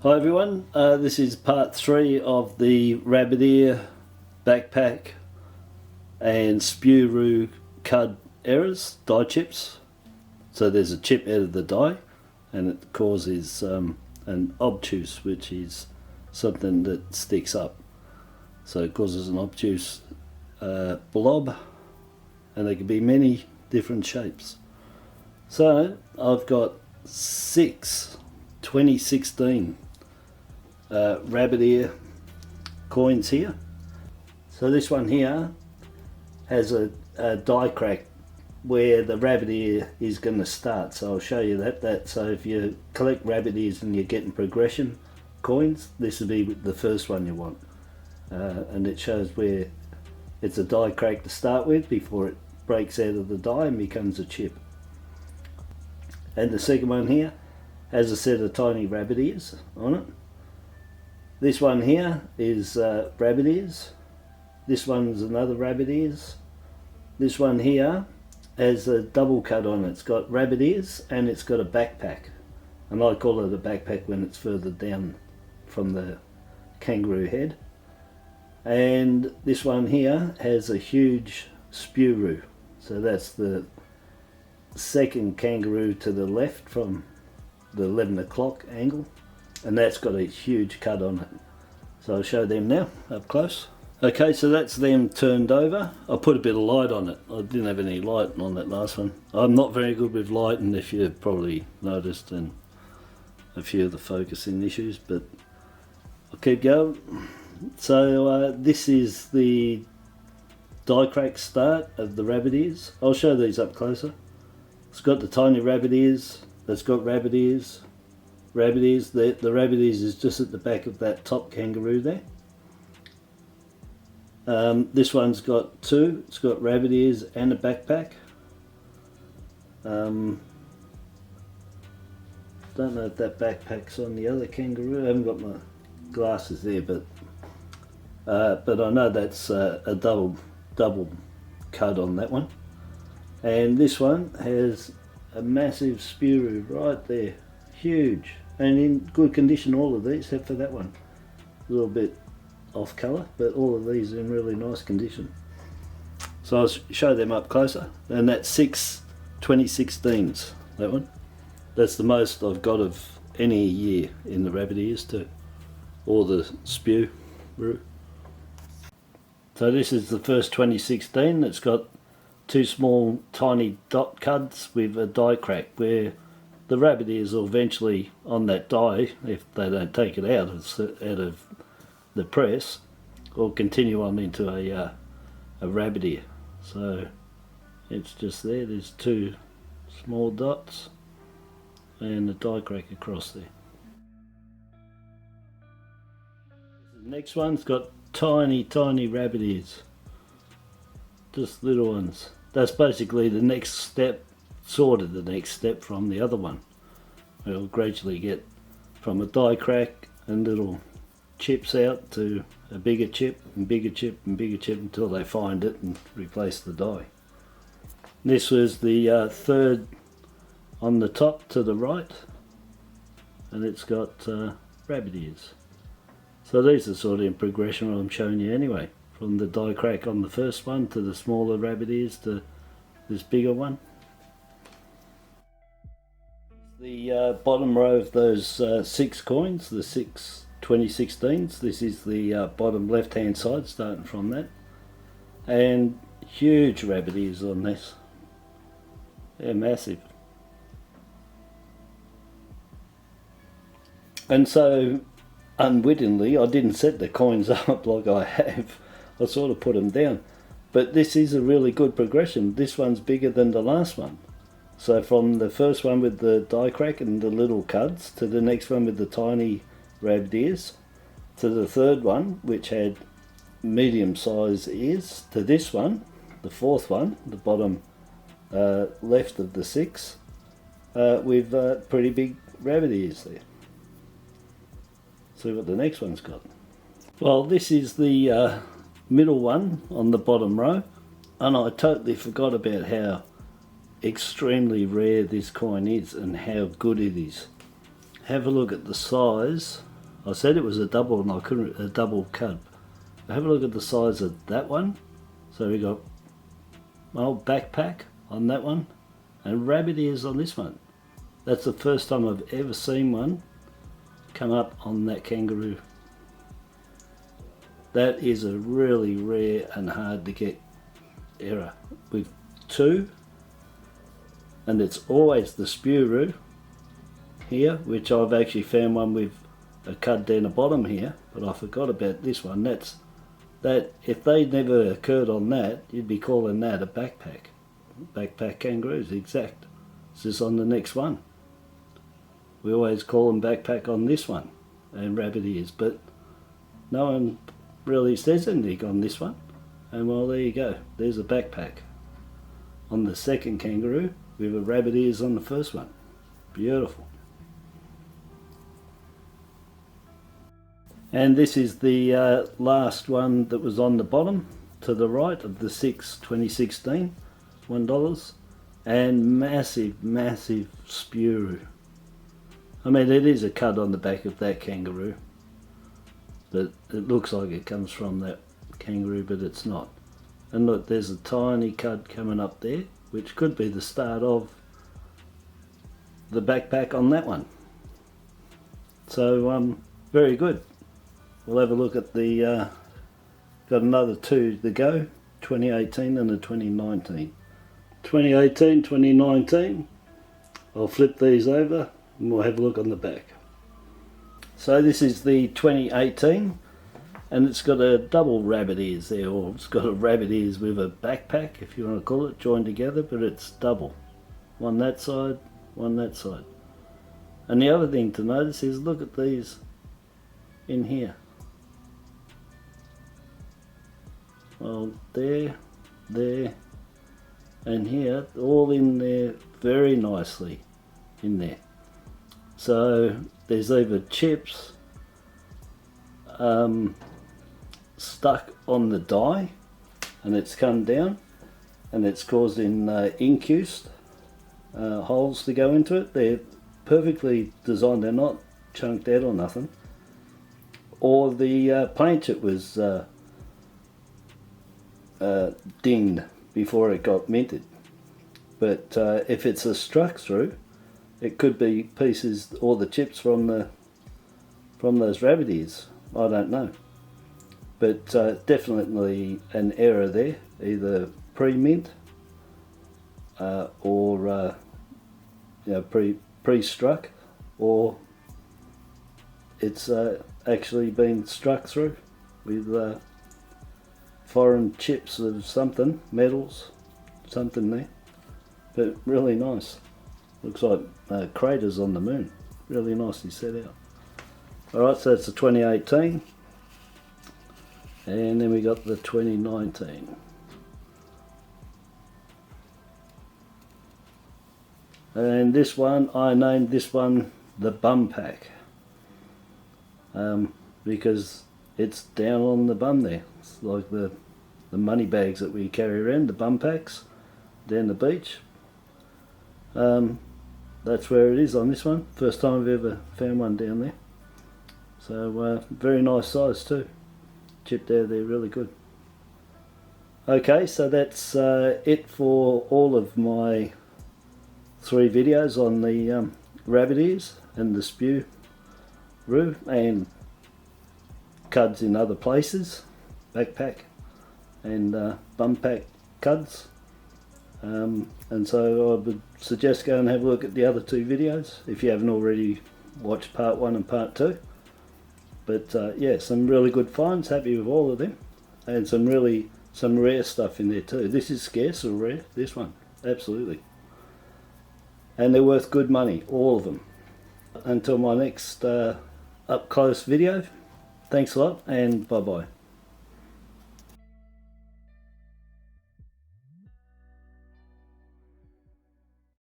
Hi everyone, this is part 3 of the rabbit ear, backpack and Spew Roo CUD Errors die chips. So there's a chip out of the die and it causes an obtuse, which is something that sticks up. So it causes an obtuse blob, and there can be many different shapes. So I've got 6 2016 rabbit ear coins here. So this one here has a die crack where the rabbit ear is going to start, so I'll show you that. So if you collect rabbit ears and you're getting progression coins, this will be the first one you want, and it shows where it's a die crack to start with before it breaks out of the die and becomes a chip. And the second one here has a set of tiny rabbit ears on it. This one here is rabbit ears. This one's another rabbit ears. This one here has a double cut on it. It's got rabbit ears and it's got a backpack. And I call it a backpack when it's further down from the kangaroo head. And this one here has a huge Spew Roo. So that's the second kangaroo to the left from the 11 o'clock angle. And that's got a huge cut on it. So I'll show them now up close. Okay, so that's them turned over. I put a bit of light on it. I didn't have any light on that last one. I'm not very good with lighting, if you've probably noticed, and a few of the focusing issues, but I'll keep going. So this is the die crack start of the rabbit ears. I'll show these up closer. It's got the tiny rabbit ears. That's got rabbit ears. Rabbit ears. The rabbit ears is just at the back of that top kangaroo there. This one's got 2. It's got rabbit ears and a backpack. Don't know if that backpack's on the other kangaroo. I haven't got my glasses there, but I know that's a double cut on that one. And this one has a massive Spew Roo right there, huge, and in good condition, all of these except for that one. A little bit off colour, but all of these are in really nice condition. So I'll show them up closer. And that's 6 2016s, that one. That's the most I've got of any year in the rabbit ears too, or the Spew Roo. So this is the first 2016 that's got 2 small tiny dot cuds with a die crack, where the rabbit ears will eventually, on that die, if they don't take it out of the press, will continue on into a rabbit ear. So it's just there, there's 2 small dots and a die crack across there. The next one's got tiny rabbit ears, just little ones. That's basically the next step, sort of the next step from the other one. It'll gradually get from a die crack and little chips out to a bigger chip and bigger chip and bigger chip until they find it and replace the die. This was the third on the top to the right, and it's got rabbit ears. So these are sort of in progression I'm showing you anyway, from the die crack on the first one to the smaller rabbit ears to this bigger one. The bottom row of those 6 coins, the 6 2016s, this is the bottom left hand side, starting from that. And huge rabbit ears on this. They're massive. And so unwittingly, I didn't set the coins up like I have. I sort of put them down. But this is a really good progression. This one's bigger than the last one. So from the first one with the die crack and the little cuds, to the next one with the tiny rabbit ears, to the third one which had medium sized ears, to this one, the fourth one, the bottom left of the 6, with pretty big rabbit ears there. See what the next one's got. Well, this is the middle one on the bottom row, and I totally forgot about how extremely rare this coin is and how good it is. Have a look at the size I said it was a double and I couldn't, a double cud. Have a look at the size of that one. So we got old backpack on that one and rabbit ears on this one. That's the first time I've ever seen one come up on that kangaroo. That is a really rare and hard to get error. With two, and it's always the Spew Roo here, which I've actually found one with a cud down the bottom here, but I forgot about this one. That if they never occurred on that, you'd be calling that a backpack kangaroos. Exact. It's just on the next one. We always call them backpack on this one and rabbit ears, but no one really says anything on this one. And well, there you go, there's a backpack on the second kangaroo with a rabbit ears on the first one. Beautiful. And this is the last one that was on the bottom to the right of the 2016 $1, and massive Spew Roo. I mean, it is a cud on the back of that kangaroo, but it looks like it comes from that kangaroo, but it's not. And look, there's a tiny cud coming up there, which could be the start of the backpack on that one. So very good. We'll have a look at the got another two to go, 2018 and the 2019. 2018, 2019, I'll flip these over and we'll have a look on the back. So this is the 2018, and it's got a double rabbit ears there, or it's got a rabbit ears with a backpack, if you want to call it, joined together, but it's double. One that side, one that side. And the other thing to notice is, look at these in here. Well, there, and here, all in there very nicely in there. So there's either chips stuck on the die and it's come down and it's causing incused holes to go into it. They're perfectly designed, they're not chunked out or nothing. Or the planchet was dinged before it got minted. But if it's a struck through, it could be pieces or the chips from those rabbit ears. I don't know. But definitely an error there, either pre-mint or you know, pre-struck, or it's actually been struck through with foreign chips of something, metals, something there. But really nice. Looks like craters on the moon. Really nicely set out. Alright, so that's the 2018. And then we got the 2019. And this one, I named this one the bum pack. Because it's down on the bum there. It's like the money bags that we carry around, the bum packs, down the beach. That's where it is on this one. First time I've ever found one down there. So very nice size too. Chipped out there really good. Okay, so that's it for all of my 3 videos on the rabbit ears and the Spew Roo and cuds in other places, backpack and bum pack cuds. And so I would suggest go and have a look at the other 2 videos if you haven't already watched part 1 and part 2. But yeah, some really good finds, happy with all of them, and some rare stuff in there too. This is scarce or rare, this one, absolutely. And they're worth good money, all of them. Until my next up close video, thanks a lot and bye bye.